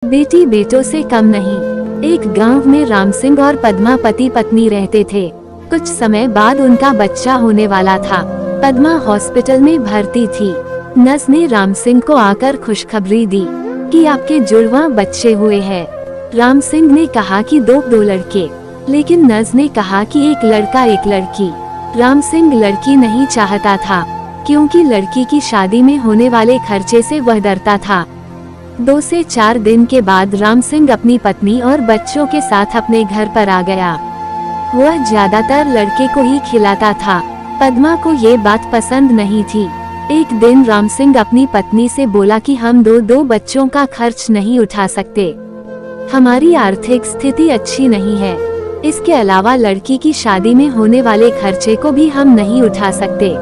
बेटी बेटों से कम नहीं। एक गांव में राम सिंह और पद्मा पति पत्नी रहते थे। कुछ समय बाद उनका बच्चा होने वाला था। पद्मा हॉस्पिटल में भर्ती थी। नर्स ने राम सिंह को आकर खुशखबरी दी कि आपके जुड़वा बच्चे हुए हैं। राम सिंह ने कहा कि दो लड़के, लेकिन नर्स ने कहा कि एक लड़का एक लड़की। राम सिंह लड़की नहीं चाहता था, क्योंकि लड़की की शादी में होने वाले खर्चे से वह डरता था। 2 से 4 दिन के बाद राम सिंह अपनी पत्नी और बच्चों के साथ अपने घर पर आ गया। वह ज्यादातर लड़के को ही खिलाता था। पद्मा को ये बात पसंद नहीं थी। एक दिन राम सिंह अपनी पत्नी से बोला कि हम दो बच्चों का खर्च नहीं उठा सकते। हमारी आर्थिक स्थिति अच्छी नहीं है। इसके अलावा लड़की की शादी में होने वाले खर्चे को भी हम नहीं उठा सकते।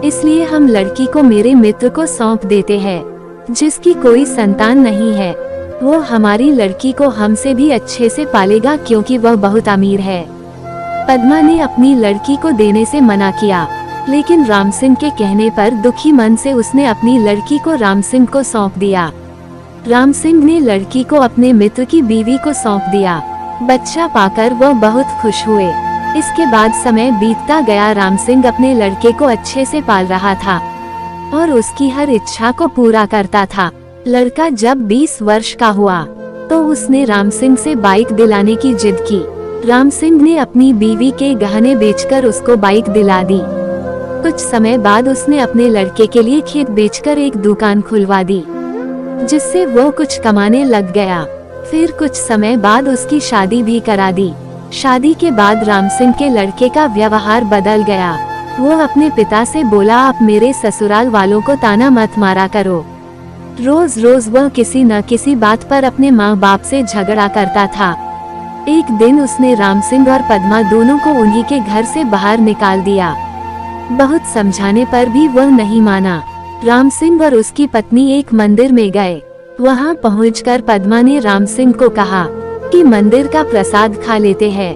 इसलिए हम लड़की को मेरे मित्र को सौंप देते हैं, जिसकी कोई संतान नहीं है। वो हमारी लड़की को हमसे भी अच्छे से पालेगा, क्योंकि वह बहुत अमीर है। पद्मा ने अपनी लड़की को देने से मना किया, लेकिन राम सिंह के कहने पर दुखी मन से उसने अपनी लड़की को राम सिंह को सौंप दिया। राम सिंह ने लड़की को अपने मित्र की बीवी को सौंप दिया। बच्चा पाकर वह बहुत खुश हुए। इसके बाद समय बीतता गया। राम सिंह अपने लड़के को अच्छे से पाल रहा था और उसकी हर इच्छा को पूरा करता था। लड़का जब 20 वर्ष का हुआ तो उसने राम सिंह से बाइक दिलाने की जिद की। राम सिंह ने अपनी बीवी के गहने बेचकर उसको बाइक दिला दी। कुछ समय बाद उसने अपने लड़के के लिए खेत बेचकर एक दुकान खुलवा दी, जिससे वो कुछ कमाने लग गया। फिर कुछ समय बाद उसकी शादी भी करा दी। शादी के बाद राम सिंह के लड़के का व्यवहार बदल गया। वो अपने पिता से बोला, आप मेरे ससुराल वालों को ताना मत मारा करो। रोज रोज वह किसी न किसी बात पर अपने माँ बाप से झगड़ा करता था। एक दिन उसने राम सिंह और पद्मा दोनों को उन्हीं के घर से बाहर निकाल दिया। बहुत समझाने पर भी वह नहीं माना। राम सिंह और उसकी पत्नी एक मंदिर में गए। वहां पहुंचकर पद्मा ने राम सिंह को कहा कि मंदिर का प्रसाद खा लेते हैं।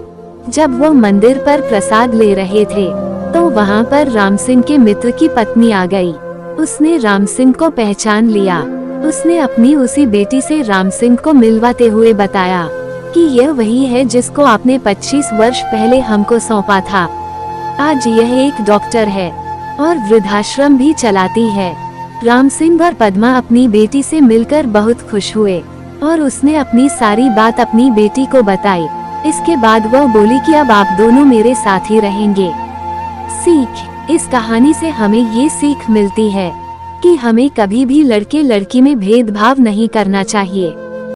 जब वो मंदिर पर प्रसाद ले रहे थे तो वहां पर राम सिंह के मित्र की पत्नी आ गई। उसने राम सिंह को पहचान लिया। उसने अपनी उसी बेटी से राम सिंह को मिलवाते हुए बताया कि यह वही है जिसको आपने 25 वर्ष पहले हमको सौंपा था। आज यह एक डॉक्टर है और वृद्धाश्रम भी चलाती है। राम सिंह और पद्मा अपनी बेटी से मिलकर बहुत खुश हुए और उसने अपनी सारी बात अपनी बेटी को बताई। इसके बाद वह बोली कि अब आप दोनों मेरे साथ ही रहेंगे। सीख, इस कहानी से हमें ये सीख मिलती है कि हमें कभी भी लड़के लड़की में भेदभाव नहीं करना चाहिए।